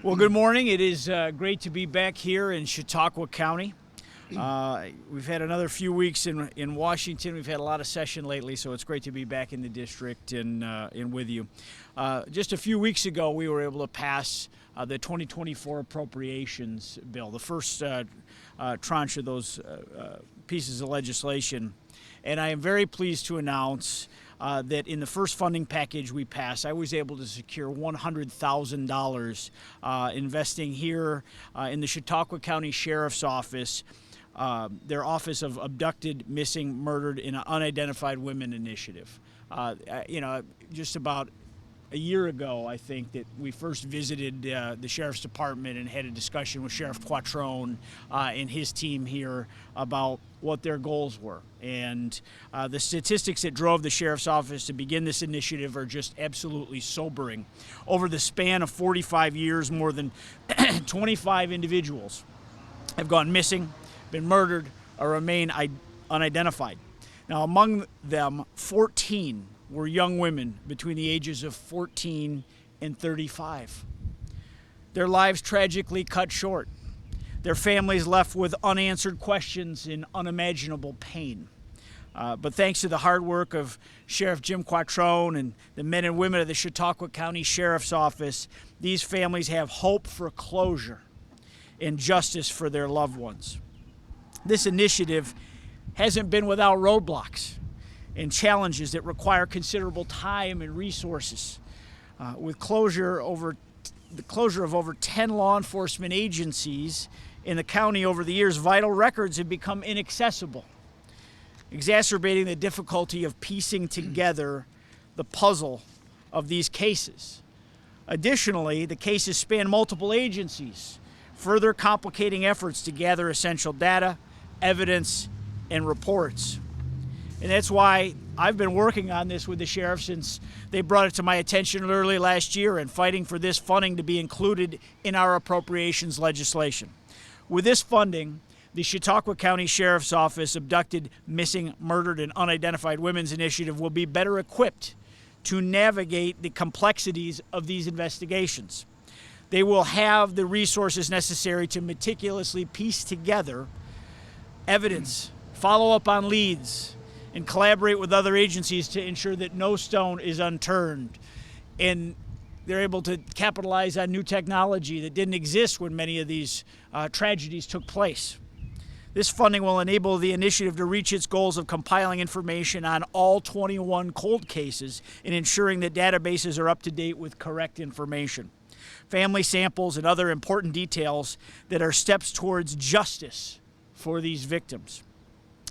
Well, good morning. It is great to be back here in Chautauqua County. We've had another few weeks in Washington. We've had a lot of session lately, so it's great to be back in the district and with you. Just a few weeks ago, we were able to pass the 2024 appropriations bill, the first tranche of those pieces of legislation. And I am very pleased to announce that in the first funding package we passed, I was able to secure $100,000 investing here in the Chautauqua County Sheriff's Office, their Office of Abducted, Missing, Murdered, and Unidentified Women Initiative. Just about a year ago, I think, that we first visited the Sheriff's Department and had a discussion with Sheriff Quattrone and his team here about what their goals were. And the statistics that drove the Sheriff's Office to begin this initiative are just absolutely sobering. Over the span of 45 years, more than 25 individuals have gone missing, been murdered, or remain unidentified. Now, among them, 14 were young women between the ages of 14 and 35. Their lives tragically cut short. Their families left with unanswered questions and unimaginable pain. But thanks to the hard work of Sheriff Jim Quattrone and the men and women of the Chautauqua County Sheriff's Office, these families have hope for closure and justice for their loved ones. This initiative hasn't been without roadblocks and challenges that require considerable time and resources. With the closure of over 10 law enforcement agencies in the county over the years, vital records have become inaccessible, exacerbating the difficulty of piecing together the puzzle of these cases. Additionally, the cases span multiple agencies, further complicating efforts to gather essential data, evidence, and reports. And that's why I've been working on this with the sheriff since they brought it to my attention early last year and fighting for this funding to be included in our appropriations legislation. With this funding, the Chautauqua County Sheriff's Office Abducted, Missing, Murdered, and Unidentified Women's Initiative will be better equipped to navigate the complexities of these investigations. They will have the resources necessary to meticulously piece together evidence, follow up on leads, and collaborate with other agencies to ensure that no stone is unturned. And they're able to capitalize on new technology that didn't exist when many of these tragedies took place. This funding will enable the initiative to reach its goals of compiling information on all 21 cold cases and ensuring that databases are up to date with correct information, family samples, and other important details that are steps towards justice for these victims.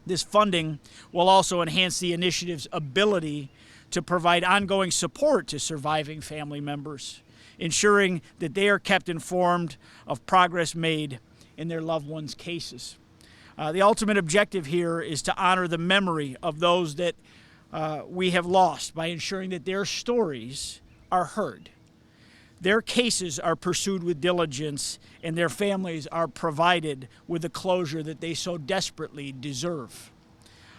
This funding will also enhance the initiative's ability to provide ongoing support to surviving family members, ensuring that they are kept informed of progress made in their loved ones' cases. The ultimate objective here is to honor the memory of those that we have lost by ensuring that their stories are heard. Their cases are pursued with diligence, and their families are provided with the closure that they so desperately deserve.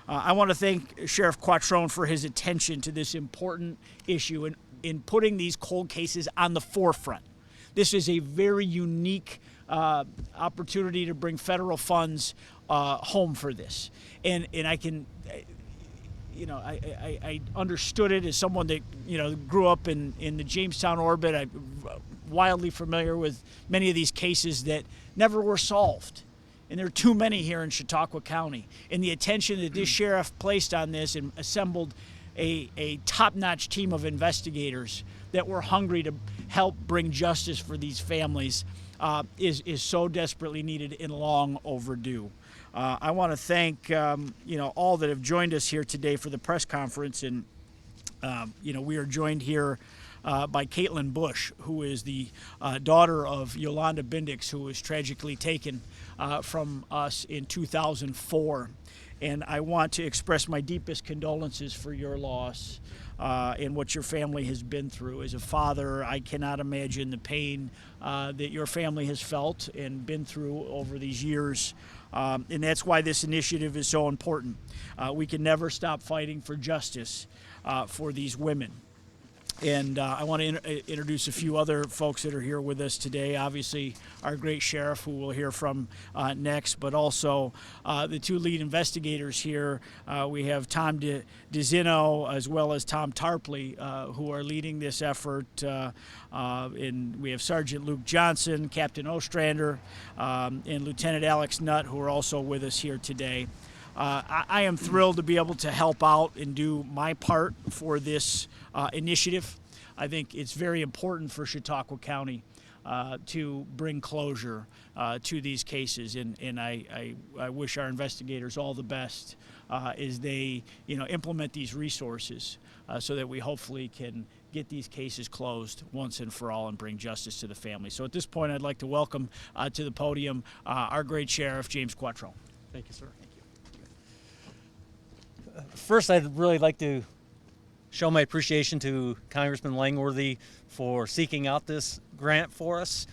I want to thank Sheriff Quattrone for his attention to this important issue and in putting these cold cases on the forefront. This is a very unique opportunity to bring federal funds home for this. And I can... I understood it as someone that, grew up in the Jamestown orbit. I'm wildly familiar with many of these cases that never were solved. And there are too many here in Chautauqua County. And the attention that this sheriff placed on this and assembled a top-notch team of investigators that were hungry to help bring justice for these families is so desperately needed and long overdue. I want to thank all that have joined us here today for the press conference, and we are joined here by Caitlin Bush, who is the daughter of Yolanda Bendix, who was tragically taken from us in 2004. And I want to express my deepest condolences for your loss and what your family has been through. As a father, I cannot imagine the pain that your family has felt and been through over these years. And that's why this initiative is so important. We can never stop fighting for justice for these women. And I want to introduce a few other folks that are here with us today. Obviously, our great sheriff, who we'll hear from next, but also the two lead investigators here. We have Tom DeZino as well as Tom Tarpley, who are leading this effort. And we have Sergeant Luke Johnson, Captain Ostrander, and Lieutenant Alex Nutt, who are also with us here today. I am thrilled to be able to help out and do my part for this initiative. I think it's very important for Chautauqua County to bring closure to these cases, and I wish our investigators all the best as they implement these resources so that we hopefully can get these cases closed once and for all and bring justice to the family. So at this point, I'd like to welcome to the podium our great sheriff, James Quattrone. Thank you, sir. Thank you. First, I'd really like to show my appreciation to Congressman Langworthy for seeking out this grant for us.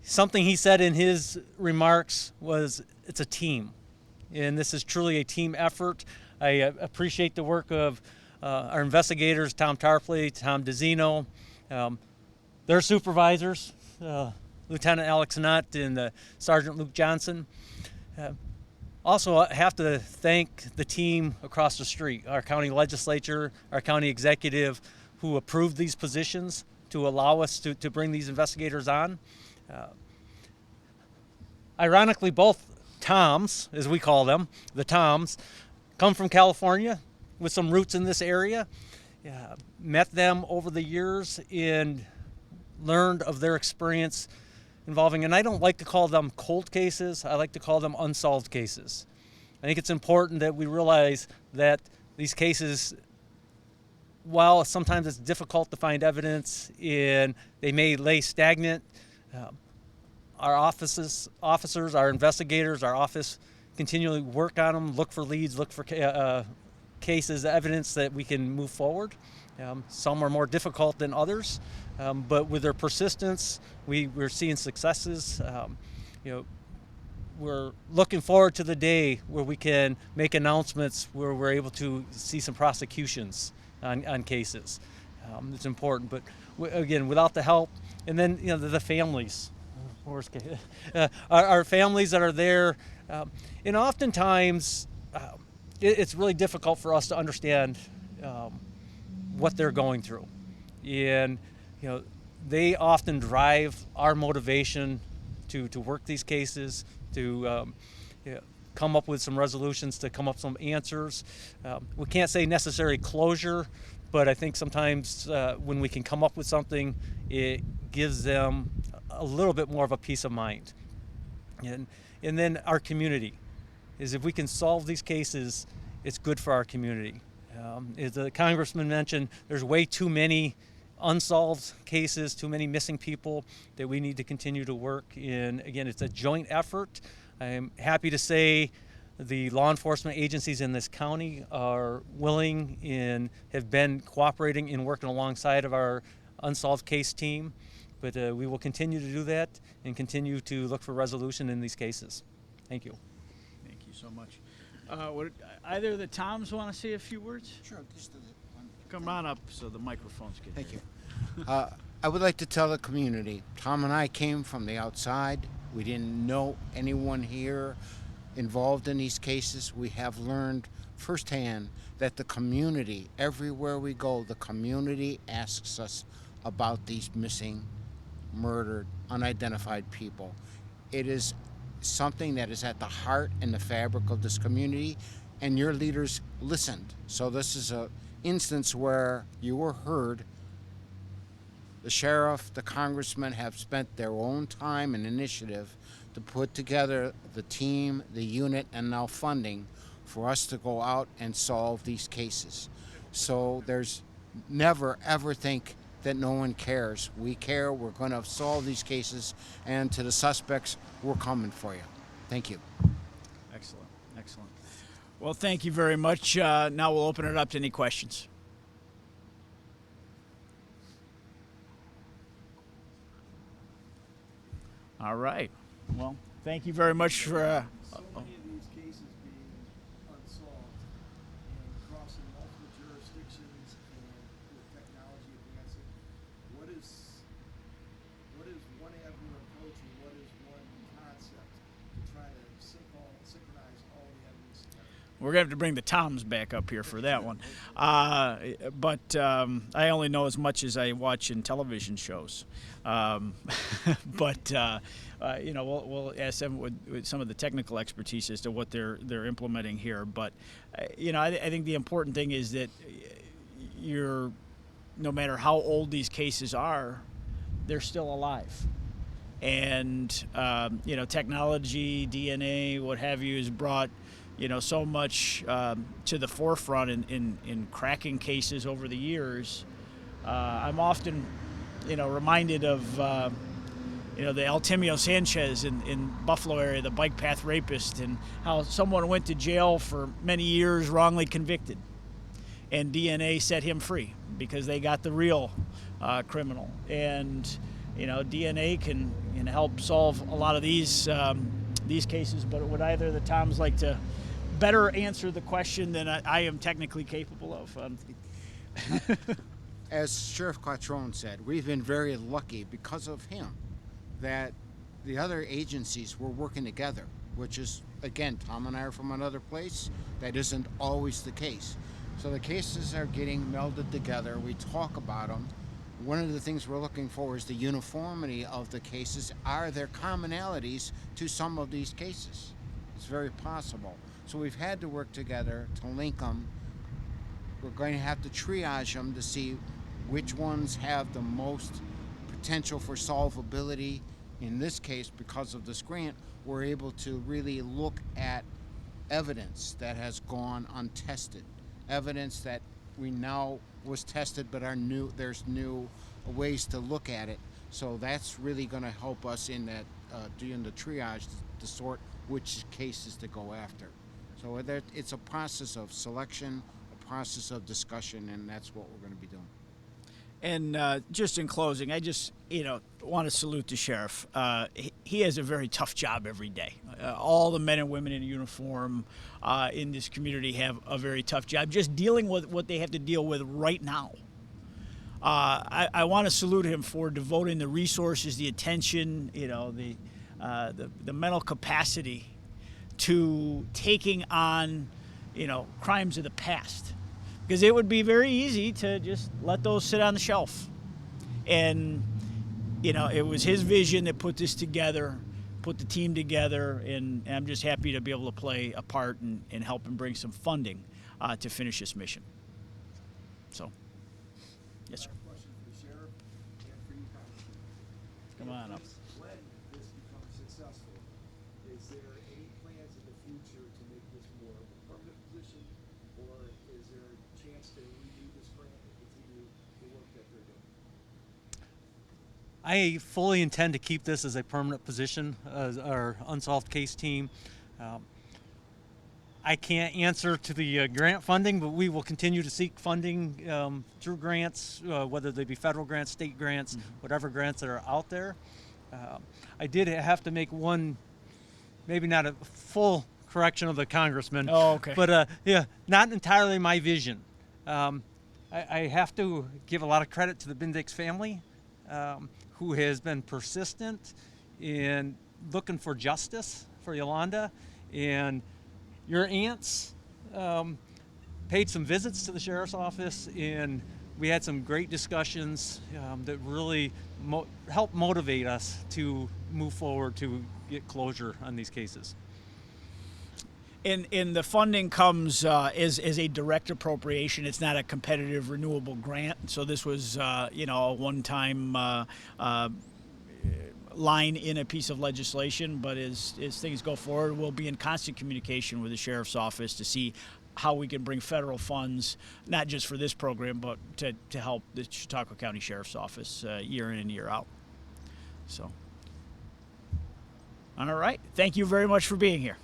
Something he said in his remarks was, it's a team, and this is truly a team effort. I appreciate the work of our investigators, Tom Tarpley, Tom DeZino, their supervisors, Lieutenant Alex Nutt and Sergeant Luke Johnson. Also, I have to thank the team across the street, our county legislature, our county executive, who approved these positions to allow us to bring these investigators on. Ironically, both Toms, as we call them, the Toms, come from California with some roots in this area. Met them over the years and learned of their experience involving, and I don't like to call them cold cases, I like to call them unsolved cases. I think it's important that we realize that these cases, while sometimes it's difficult to find evidence and they may lay stagnant, our officers, our investigators, our office continually work on them, look for leads, look for cases, evidence that we can move forward. Some are more difficult than others, but with their persistence, we're seeing successes. We're looking forward to the day where we can make announcements where we're able to see some prosecutions on cases. It's important, but again, without the help, and then the families, worst case, our families that are there, and oftentimes it's really difficult for us to understand what they're going through, and they often drive our motivation to work these cases, to come up with some resolutions, to come up with some answers. We can't say necessary closure, but I think sometimes when we can come up with something, it gives them a little bit more of a peace of mind. And then our community is, if we can solve these cases, it's good for our community. As the congressman mentioned, there's way too many unsolved cases, too many missing people that we need to continue to work in. Again, it's a joint effort. I'm happy to say the law enforcement agencies in this county are willing and have been cooperating and working alongside of our unsolved case team. But we will continue to do that and continue to look for resolution in these cases. Thank you. Thank you so much. Would either of the Toms want to say a few words? Sure. Just Come on up so the microphones get Thank you. I would like to tell the community, Tom and I came from the outside. We didn't know anyone here involved in these cases. We have learned firsthand that the community, everywhere we go, the community asks us about these missing, murdered, unidentified people. It is something that is at the heart and the fabric of this community, and your leaders listened. So this is an instance where you were heard. The sheriff, the congressman have spent their own time and initiative to put together the team, the unit, and now funding for us to go out and solve these cases. So there's never ever think that no one cares. We care. We're going to solve these cases, and to the suspects, we're coming for you. Thank you. Excellent. Excellent. Well, thank you very much. Now we'll open it up to any questions. All right. Well, thank you very much for. So many of these cases being unsolved and crossing multiple jurisdictions, and with technology We're gonna have to bring the Toms back up here for that one. But I only know as much as I watch in television shows. But we'll ask them with some of the technical expertise as to what they're implementing here. But I think the important thing is that no matter how old these cases are, they're still alive. And technology, DNA, what have you, has brought so much to the forefront in cracking cases over the years. I'm often reminded of the Altemio Sanchez in Buffalo area, the bike path rapist, and how someone went to jail for many years wrongly convicted, and DNA set him free because they got the real criminal. And DNA can help solve a lot of these cases. But would either of the Toms like to better answer the question than I am technically capable of? As Sheriff Quattrone said, we've been very lucky because of him that the other agencies were working together, which is, again, Tom and I are from another place. That isn't always the case. So the cases are getting melded together. We talk about them. One of the things we're looking for is the uniformity of the cases. Are there commonalities to some of these cases? It's very possible. So we've had to work together to link them. We're going to have to triage them to see which ones have the most potential for solvability. In this case, because of this grant, we're able to really look at evidence that has gone untested, evidence that we now was tested but there's new ways to look at it. So that's really going to help us in that doing the triage to sort which cases to go after. So it's a process of selection, a process of discussion, and that's what we're going to be doing. And just in closing, I just want to salute the sheriff. He has a very tough job every day. All the men and women in uniform in this community have a very tough job, just dealing with what they have to deal with right now. I want to salute him for devoting the resources, the attention, the mental capacity to taking on, crimes of the past. Because it would be very easy to just let those sit on the shelf. And, it was his vision that put this together, put the team together, and I'm just happy to be able to play a part and help him bring some funding to finish this mission. So, yes, sir. Question for the sheriff and for you, Congressman. Come on up. When this becomes successful, is there any plans in the future to make this more of a permanent position, or is there a chance to redo this grant and continue the work that they're doing? I fully intend to keep this as a permanent position as our unsolved case team. I can't answer to the grant funding, but we will continue to seek funding through grants, whether they be federal grants, state grants, whatever grants that are out there. I did have to make one, maybe not a full correction of the congressman. Oh, okay. But not entirely my vision. I have to give a lot of credit to the Bendix family, who has been persistent in looking for justice for Yolanda. And your aunts paid some visits to the sheriff's office, and we had some great discussions that really helped motivate us to move forward to get closure on these cases. And the funding comes as a direct appropriation. It's not a competitive renewable grant. So this was, a one-time line in a piece of legislation. But as things go forward, we'll be in constant communication with the sheriff's office to see how we can bring federal funds, not just for this program, but to help the Chautauqua County Sheriff's Office year in and year out. So, all right. Thank you very much for being here.